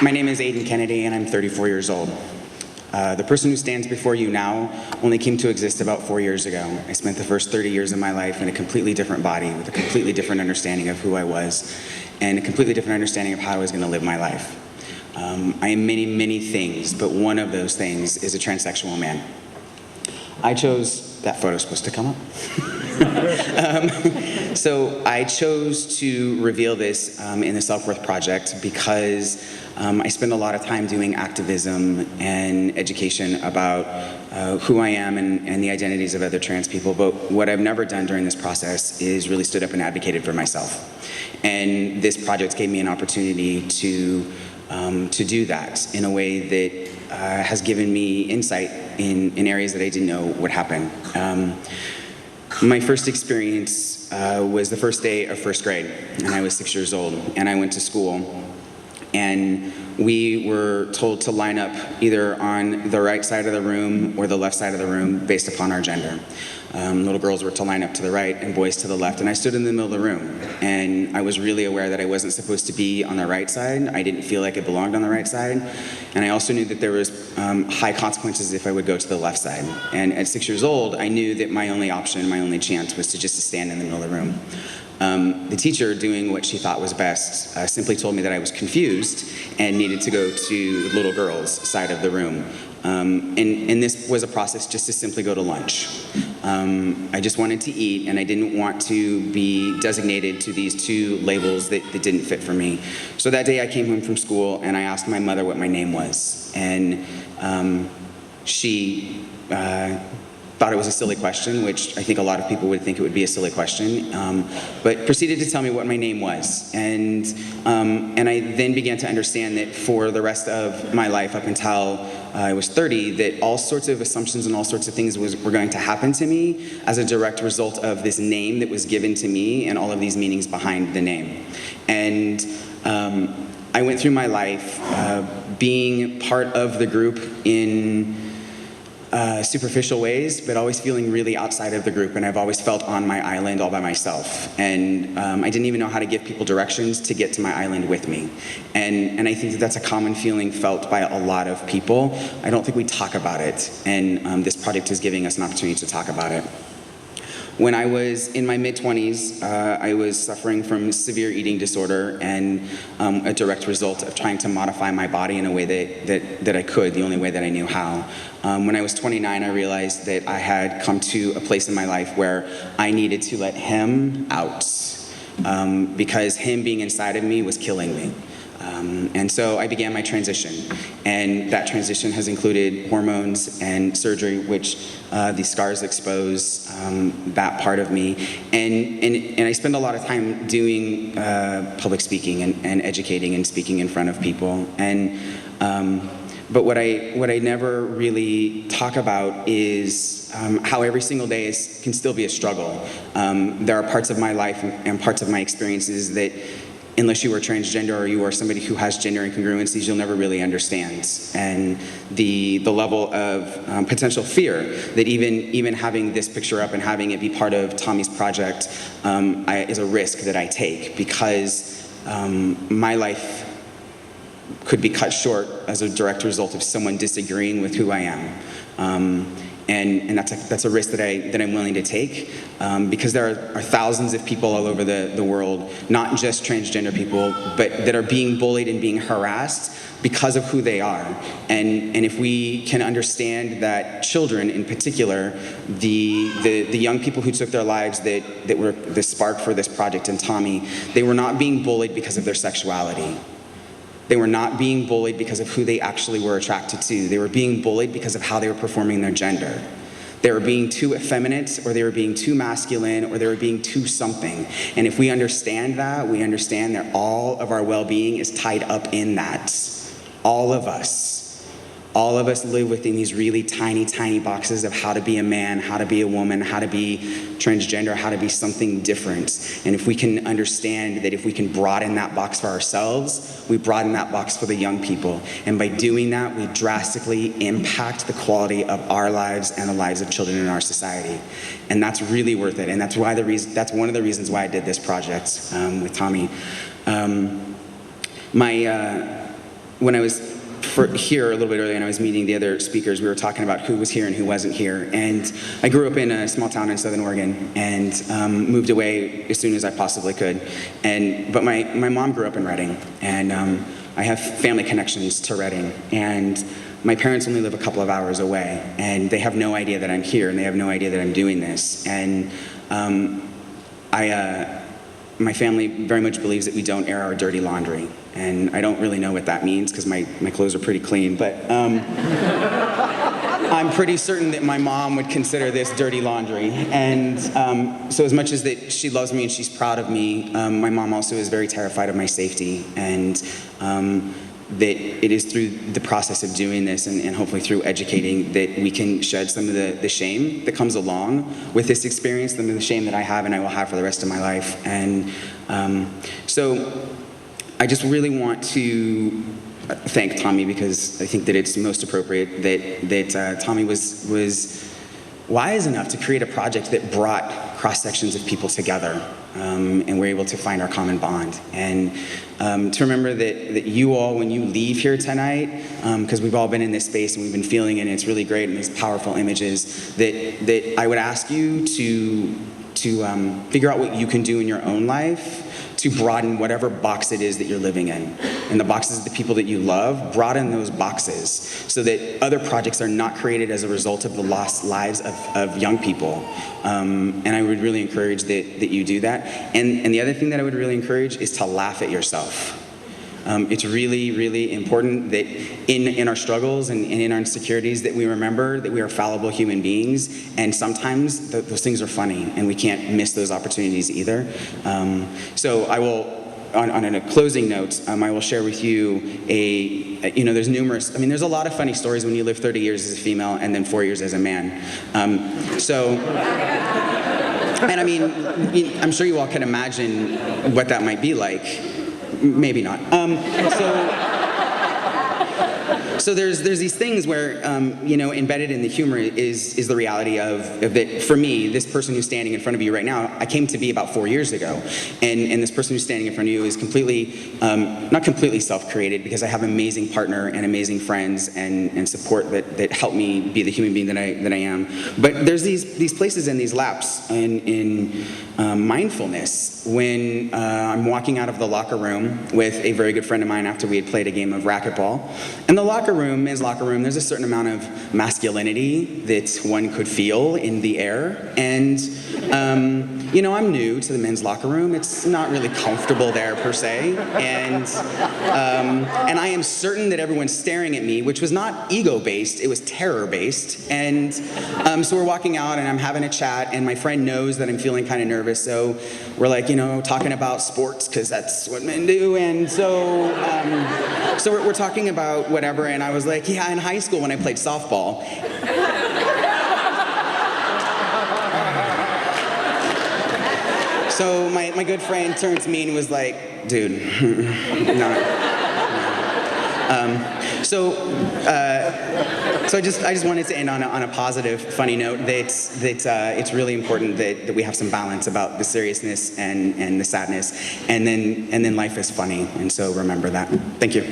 My name is Aydin Kennedy, and I'm 34 years old. The person who stands before you now only came to exist about 4 years ago. I spent the first 30 years of my life in a completely different body with a completely different understanding of who I was and a completely different understanding of how I was going to live my life. I am many, many things, but one of those things is a transsexual man. I chose, that photo's supposed to come up. So I chose to reveal this in the Self-Worth Project because I spend a lot of time doing activism and education about who I am and the identities of other trans people, but what I've never done during this process is really stood up and advocated for myself. And this project gave me an opportunity to do that in a way that has given me insight in areas that I didn't know would happen. My first experience was the first day of first grade, and I was 6 years old, and I went to school, and we were told to line up either on the right side of the room or the left side of the room based upon our gender. Little girls were to line up to the right and boys to the left, and I stood in the middle of the room, and I was really aware that I wasn't supposed to be on the right side. I didn't feel like I belonged on the right side, and I also knew that there was high consequences if I would go to the left side. And at 6 years old, I knew that my only option, my only chance was to just stand in the middle of the room. The teacher, doing what she thought was best, simply told me that I was confused and needed to go to the little girls' side of the room. And this was a process just to simply go to lunch. I just wanted to eat, and I didn't want to be designated to these two labels that didn't fit for me. So that day I came home from school, and I asked my mother what my name was. And she thought it was a silly question, which I think a lot of people would think it would be a silly question, but proceeded to tell me what my name was. And I then began to understand that for the rest of my life, up until I was 30, that all sorts of assumptions and all sorts of things were going to happen to me as a direct result of this name that was given to me and all of these meanings behind the name. And I went through my life being part of the group in superficial ways, but always feeling really outside of the group, and I've always felt on my island all by myself. And I didn't even know how to give people directions to get to my island with me. And I think that that's a common feeling felt by a lot of people. I don't think we talk about it, and this project is giving us an opportunity to talk about it. When I was in my mid-20s, I was suffering from severe eating disorder and a direct result of trying to modify my body in a way that I could, the only way that I knew how. When I was 29, I realized that I had come to a place in my life where I needed to let him out because him being inside of me was killing me. And so I began my transition, and that transition has included hormones and surgery, which these scars expose that part of me. And I spend a lot of time doing public speaking and educating and speaking in front of people. But what I never really talk about is how every single day can still be a struggle. There are parts of my life and parts of my experiences that, unless you are transgender or you are somebody who has gender incongruencies, you'll never really understand. And the level of potential fear that even having this picture up and having it be part of Tommy's project is a risk that I take, because my life could be cut short as a direct result of someone disagreeing with who I am. And that's a risk that I'm willing to take, because there are thousands of people all over the world, not just transgender people, but that are being bullied and being harassed because of who they are. And if we can understand that children in particular, the young people who took their lives that were the spark for this project and Tommy, they were not being bullied because of their sexuality. They were not being bullied because of who they actually were attracted to. They were being bullied because of how they were performing their gender. They were being too effeminate, or they were being too masculine, or they were being too something. And if we understand that, we understand that all of our well-being is tied up in that. All of us. All of us live within these really tiny, tiny boxes of how to be a man, how to be a woman, how to be transgender, how to be something different. And if we can understand that if we can broaden that box for ourselves, we broaden that box for the young people. And by doing that, we drastically impact the quality of our lives and the lives of children in our society. And that's really worth it. And that's one of the reasons why I did this project with Tommy. when I was here a little bit earlier and I was meeting the other speakers, we were talking about who was here and who wasn't here. And I grew up in a small town in Southern Oregon and moved away as soon as I possibly could. But my mom grew up in Redding, and I have family connections to Redding. And my parents only live a couple of hours away, and they have no idea that I'm here, and they have no idea that I'm doing this. And my family very much believes that we don't air our dirty laundry. And I don't really know what that means because my clothes are pretty clean, but I'm pretty certain that my mom would consider this dirty laundry. And so as much as that she loves me and she's proud of me, my mom also is very terrified of my safety, and that it is through the process of doing this and hopefully through educating that we can shed some of the shame that comes along with this experience, some of the shame that I have and I will have for the rest of my life. And so I just really want to thank Tommy, because I think that it's most appropriate that Tommy was wise enough to create a project that brought cross sections of people together, and we're able to find our common bond. And to remember that you all, when you leave here tonight, because we've all been in this space and we've been feeling it, and it's really great, and these powerful images, that I would ask you to figure out what you can do in your own life to broaden whatever box it is that you're living in. And the boxes of the people that you love, broaden those boxes so that other projects are not created as a result of the lost lives of young people. And I would really encourage that you do that. And the other thing that I would really encourage is to laugh at yourself. It's really, really important that in our struggles and in our insecurities that we remember that we are fallible human beings, and sometimes those things are funny, and we can't miss those opportunities either. So I will, on a closing note, I will share with you there's numerous, there's a lot of funny stories when you live 30 years as a female and then 4 years as a man. And I'm sure you all can imagine what that might be like. Maybe not. So there's these things where, embedded in the humor is the reality of that. For me, this person who's standing in front of you right now, I came to be about 4 years ago. And this person who's standing in front of you is completely, not completely self-created, because I have an amazing partner and amazing friends and support that help me be the human being that I am. But there's these places and these laps in mindfulness when I'm walking out of the locker room with a very good friend of mine after we had played a game of racquetball. And the locker room, there's a certain amount of masculinity that one could feel in the air. And, I'm new to the men's locker room. It's not really comfortable there per se. And I am certain that everyone's staring at me, which was not ego-based, it was terror-based. And so we're walking out and I'm having a chat, and my friend knows that I'm feeling kind of nervous. So we're like, talking about sports, because that's what men do. And so we're talking about whatever, and I was like, yeah, in high school when I played softball. So my good friend turned to me and was like, dude, no. So I just wanted to end on a positive, funny note that it's really important that we have some balance about the seriousness and the sadness, and then life is funny, and so remember that. Thank you.